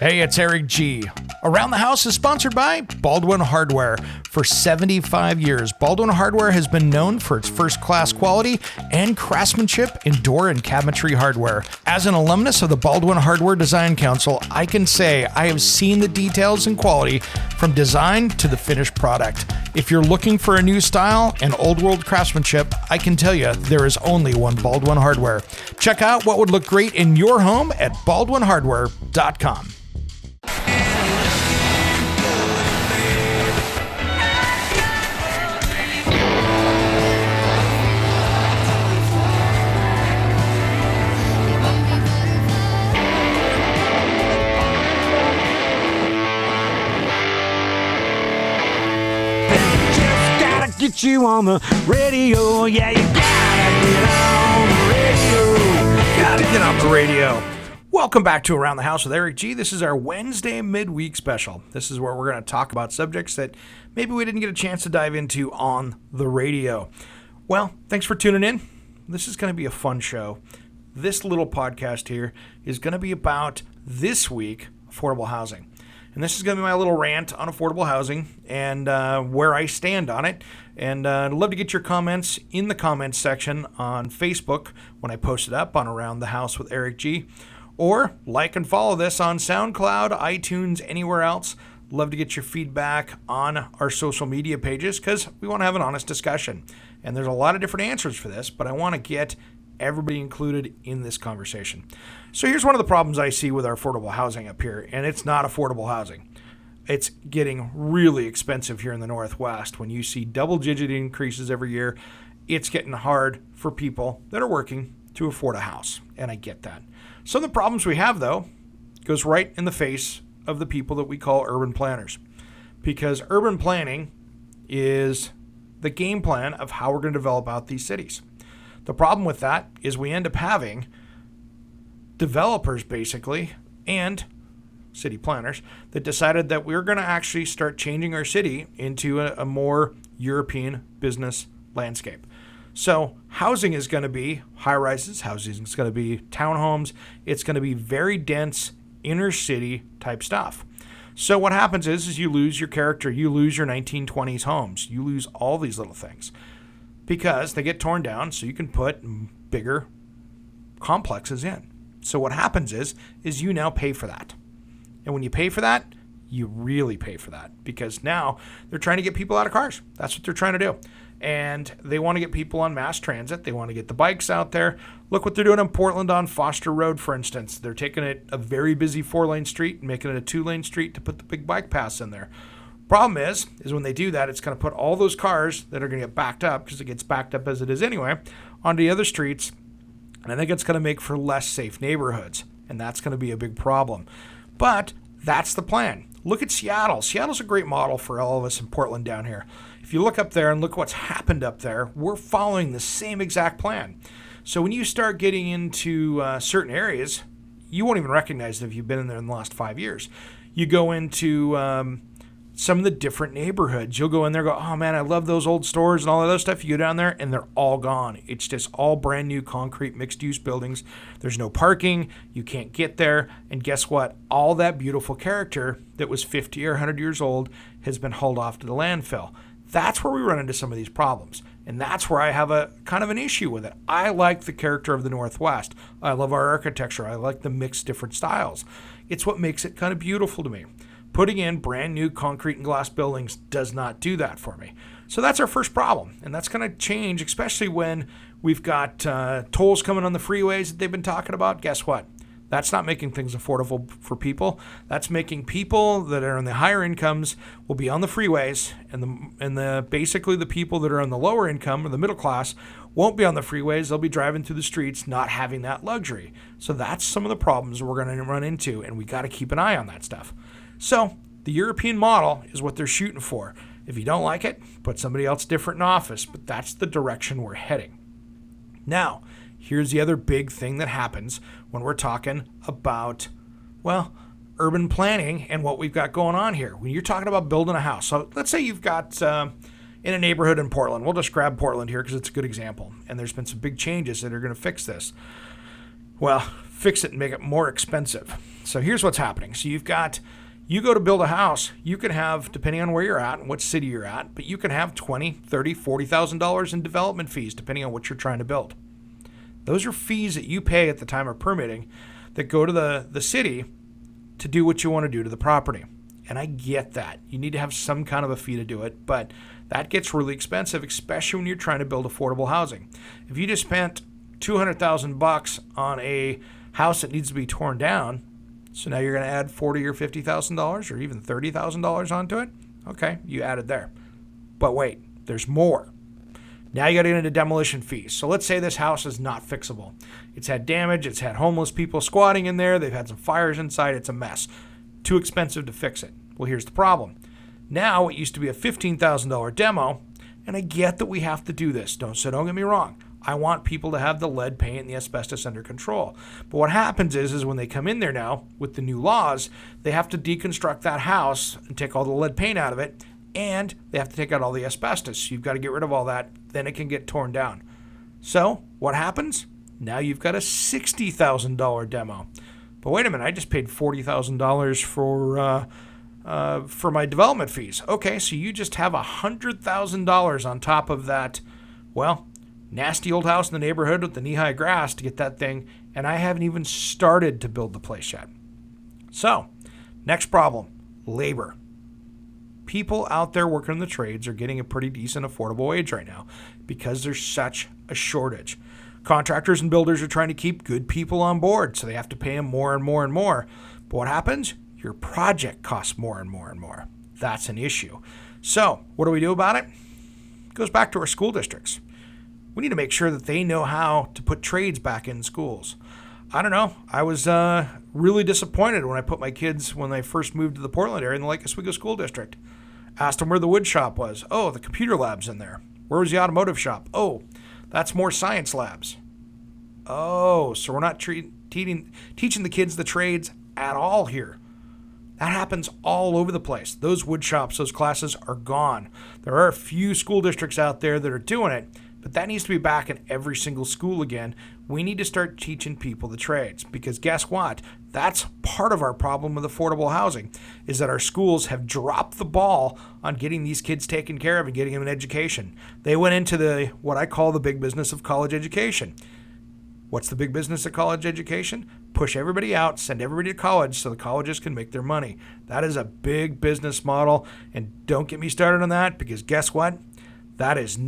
Hey, it's Eric G. Around the House is sponsored by Baldwin Hardware. For 75 years, Baldwin Hardware has been known for its first-class quality and craftsmanship in door and cabinetry hardware. As an alumnus of the Baldwin Hardware Design Council, I can say I have seen the details and quality from design to the finished product. If you're looking for a new style and old-world craftsmanship, I can tell you there is only one Baldwin Hardware. Check out what would look great in your home at baldwinhardware.com. Get you on the radio, yeah, you gotta get on the radio. Welcome back to Around the House with Eric G. This is our Wednesday midweek special. This is where we're going to talk about subjects that maybe we didn't get a chance to dive into on the radio. Well, thanks for tuning in. This is going to be a fun show. This little podcast here is going to be about, this week, affordable housing. And this is going to be my little rant on affordable housing and where I stand on it. And I'd love to get your comments in the comments section on Facebook when I post it up on Around the House with Eric G. Or like and follow this on SoundCloud, iTunes, anywhere else. Love to get your feedback on our social media pages because we want to have an honest discussion. And there's a lot of different answers for this, but I want to get everybody included in this conversation. So here's one of the problems I see with our affordable housing up here, and it's not affordable housing. It's getting really expensive here in the Northwest. When you see double-digit increases every year, it's getting hard for people that are working to afford a house, and I get that. Some of the problems we have, though, goes right in the face of the people that we call urban planners, because urban planning is the game plan of how we're going to develop out these cities. The problem with that is we end up having developers, basically, and city planners that decided that we're going to actually start changing our city into a more European business landscape. So housing is going to be high-rises, housing is going to be townhomes, it's going to be very dense inner city type stuff. So what happens is you lose your character, you lose your 1920s homes, you lose all these little things because they get torn down so you can put bigger complexes in. So what happens is you now pay for that. And when you pay for that, you really pay for that because now they're trying to get people out of cars. That's what they're trying to do. And they want to get people on mass transit. They want to get the bikes out there. Look what they're doing in Portland on Foster Road, for instance. They're taking it a very busy 4-lane street and making it a 2-lane street to put the big bike paths in there. Problem is when they do that, it's going to put all those cars that are going to get backed up, because it gets backed up as it is anyway, onto the other streets. And I think it's going to make for less safe neighborhoods. And that's going to be a big problem. But that's the plan. Look at Seattle. Seattle's a great model for all of us in Portland down here. If you look up there and look what's happened up there, we're following the same exact plan. So when you start getting into certain areas, you won't even recognize it if you've been in there in the last 5 years. You go into some of the different neighborhoods. You'll go in there and go, oh man, I love those old stores and all of that stuff. You go down there and they're all gone. It's just all brand new concrete mixed use buildings. There's no parking. You can't get there. And guess what? All that beautiful character that was 50 or 100 years old has been hauled off to the landfill. That's where we run into some of these problems. And that's where I have a kind of an issue with it. I like the character of the Northwest. I love our architecture. I like the mixed different styles. It's what makes it kind of beautiful to me. Putting in brand new concrete and glass buildings does not do that for me. So that's our first problem. And that's going to change, especially when we've got tolls coming on the freeways that they've been talking about. Guess what? That's not making things affordable for people. That's making people that are in the higher incomes will be on the freeways, and the basically the people that are on the lower income or the middle class won't be on the freeways. They'll be driving through the streets not having that luxury. So that's some of the problems we're going to run into, and we got to keep an eye on that stuff. So the European model is what they're shooting for. If you don't like it, put somebody else different in office, but that's the direction we're heading. Now, here's the other big thing that happens when we're talking about, well, urban planning and what we've got going on here. When you're talking about building a house, so let's say you've got in a neighborhood in Portland. We'll just grab Portland here because it's a good example. And there's been some big changes that are going to fix this. Well, fix it and make it more expensive. So here's what's happening. So you go to build a house, you can have, depending on where you're at and what city you're at, but you can have $20,000, $30,000, $40,000 in development fees, depending on what you're trying to build. Those are fees that you pay at the time of permitting that go to the city to do what you want to do to the property. And I get that. You need to have some kind of a fee to do it, but that gets really expensive, especially when you're trying to build affordable housing. If you just spent $200,000 on a house that needs to be torn down, so now you're going to add $40,000 or $50,000 or even $30,000 onto it, okay, you added there. But wait, there's more. Now you got to get into demolition fees. So let's say this house is not fixable. It's had damage. It's had homeless people squatting in there. They've had some fires inside. It's a mess. Too expensive to fix it. Well, here's the problem. Now it used to be a $15,000 demo, and I get that we have to do this. Don't get me wrong. I want people to have the lead paint and the asbestos under control. But what happens is when they come in there now with the new laws, they have to deconstruct that house and take all the lead paint out of it, and they have to take out all the asbestos. You've got to get rid of all that. Then it can get torn down. So what happens? Now you've got a $60,000 demo. But wait a minute, I just paid $40,000 for my development fees. Okay, so you just have $100,000 on top of that, well, nasty old house in the neighborhood with the knee-high grass to get that thing, and I haven't even started to build the place yet. So, next problem, labor. People out there working in the trades are getting a pretty decent affordable wage right now because there's such a shortage. Contractors and builders are trying to keep good people on board, so they have to pay them more and more and more. But what happens? Your project costs more and more and more. That's an issue. So, what do we do about it? It goes back to our school districts. We need to make sure that they know how to put trades back in schools. I don't know. I was really disappointed when I put my kids, when they first moved to the Portland area in the Lake Oswego School District. Asked them where the wood shop was. Oh, the computer lab's in there. Where was the automotive shop? Oh, that's more science labs. Oh, so we're not teaching the kids the trades at all here. That happens all over the place. Those wood shops, those classes are gone. There are a few school districts out there that are doing it, but that needs to be back in every single school again. We need to start teaching people the trades because guess what? That's part of our problem with affordable housing is that our schools have dropped the ball on getting these kids taken care of and getting them an education. They went into what I call the big business of college education. What's the big business of college education? Push everybody out, send everybody to college so the colleges can make their money. That is a big business model, and don't get me started on that because guess what? That is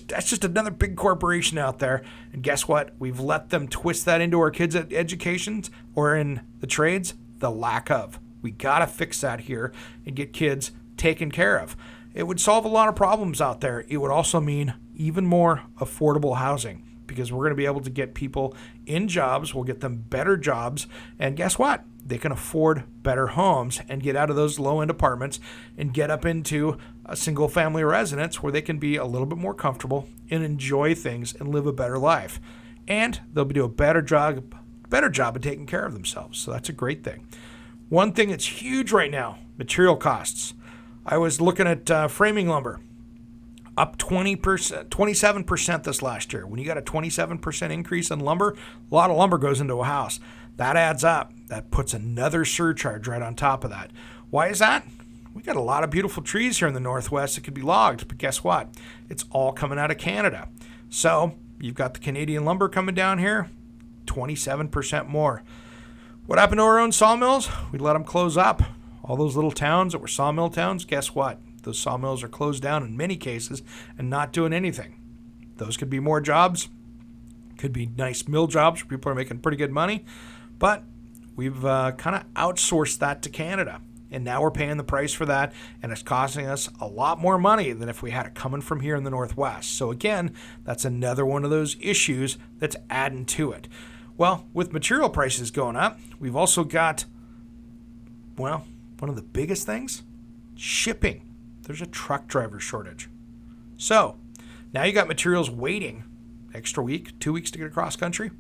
that's just another big corporation out there. And guess what? We've let them twist that into our kids' educations or in the trades, the lack of. We got to fix that here and get kids taken care of. It would solve a lot of problems out there. It would also mean even more affordable housing because we're going to be able to get people in jobs. We'll get them better jobs. And guess what? They can afford better homes and get out of those low-end apartments and get up into a single-family residence where they can be a little bit more comfortable and enjoy things and live a better life. And they'll do a better job of taking care of themselves. So that's a great thing. One thing that's huge right now, material costs. I was looking at framing lumber. Up 27% this last year. When you got a 27% increase in lumber, a lot of lumber goes into a house. That adds up. That puts another surcharge right on top of that. Why is that? We got a lot of beautiful trees here in the Northwest that could be logged, but guess what? It's all coming out of Canada. So you've got the Canadian lumber coming down here, 27% more. What happened to our own sawmills? We let them close up. All those little towns that were sawmill towns, guess what? Those sawmills are closed down in many cases and not doing anything. Those could be more jobs. Could be nice mill jobs where people are making pretty good money. But we've kind of outsourced that to Canada. And now we're paying the price for that. And it's costing us a lot more money than if we had it coming from here in the Northwest. So again, that's another one of those issues that's adding to it. Well, with material prices going up, we've also got, one of the biggest things, shipping. There's a truck driver shortage. So now you got materials waiting extra week, 2 weeks to get across country.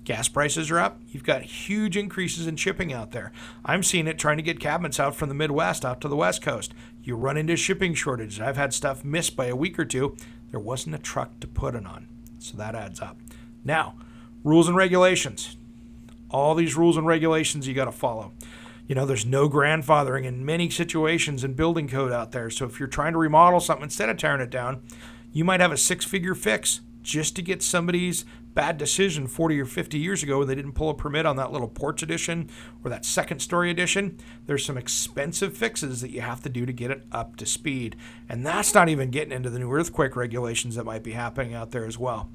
Gas prices are up. You've got huge increases in shipping out there. I'm seeing it trying to get cabinets out from the Midwest out to the West Coast. You run into shipping shortages. I've had stuff missed by a week or two. There wasn't a truck to put it on. So that adds up. Now, rules and regulations. all these rules and regulations you got to follow. There's no grandfathering in many situations in building code out there. So if you're trying to remodel something, instead of tearing it down, you might have a 6-figure fix just to get somebody's bad decision 40 or 50 years ago when they didn't pull a permit on that little porch addition or that second story addition. There's some expensive fixes that you have to do to get it up to speed. And that's not even getting into the new earthquake regulations that might be happening out there as well.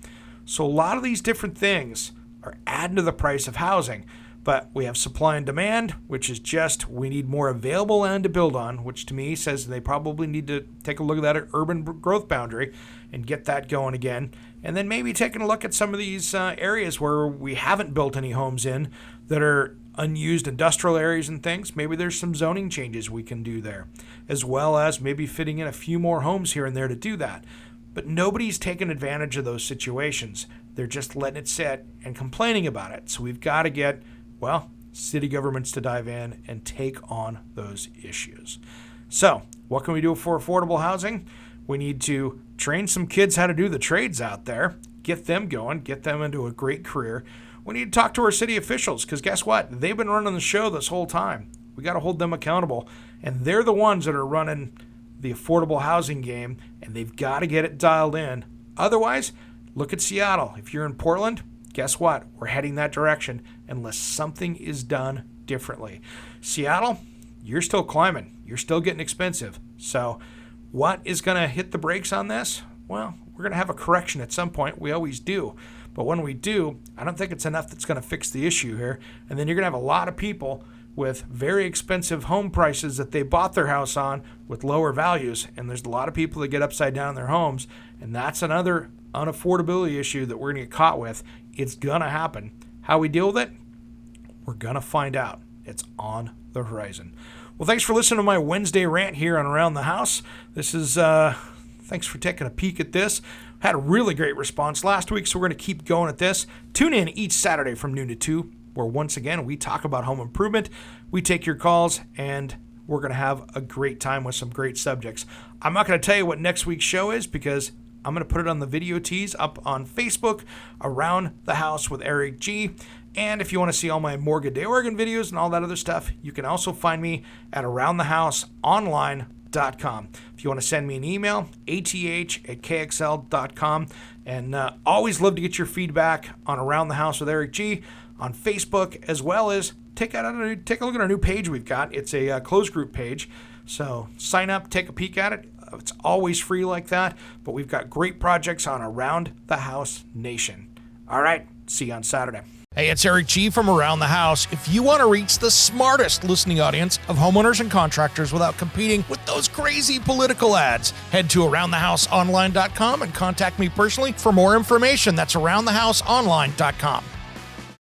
So a lot of these different things are adding to the price of housing. But we have supply and demand, which is just we need more available land to build on, which to me says they probably need to take a look at that urban growth boundary and get that going again. And then maybe taking a look at some of these areas where we haven't built any homes in that are unused industrial areas and things. Maybe there's some zoning changes we can do there, as well as maybe fitting in a few more homes here and there to do that. But nobody's taking advantage of those situations. They're just letting it sit and complaining about it. So we've got to get city governments to dive in and take on those issues. So what can we do for affordable housing? We need to train some kids how to do the trades out there, get them going, get them into a great career. We need to talk to our city officials because guess what? They've been running the show this whole time. We got to hold them accountable. And they're the ones that are running the affordable housing game, and they've got to get it dialed in. Otherwise, look at Seattle. If you're in Portland, guess what? We're heading that direction unless something is done differently. Seattle, you're still climbing. You're still getting expensive. So what is going to hit the brakes on this? Well, we're going to have a correction at some point. We always do. But when we do, I don't think it's enough that's going to fix the issue here. And then you're going to have a lot of people with very expensive home prices that they bought their house on with lower values. And there's a lot of people that get upside down in their homes. And that's another unaffordability issue that we're going to get caught with. It's going to happen. How we deal with it? We're going to find out. It's on the horizon. Well, thanks for listening to my Wednesday rant here on Around the House. This is, thanks for taking a peek at this. Had a really great response last week, so we're going to keep going at this. Tune in each Saturday from noon to 2, where once again, we talk about home improvement. We take your calls, and we're going to have a great time with some great subjects. I'm not going to tell you what next week's show is because I'm going to put it on the video tease up on Facebook, Around the House with Eric G. And if you want to see all my Morgan Day, Oregon videos and all that other stuff, you can also find me at aroundthehouseonline.com. If you want to send me an email, ath@kxl.com. And always love to get your feedback on Around the House with Eric G on Facebook, as well as take a look at our new page we've got. It's a closed group page. So sign up, take a peek at it. It's always free like that, but we've got great projects on Around the House Nation. All right, see you on Saturday. Hey, it's Eric G. from Around the House. If you want to reach the smartest listening audience of homeowners and contractors without competing with those crazy political ads, head to aroundthehouseonline.com and contact me personally for more information. That's aroundthehouseonline.com.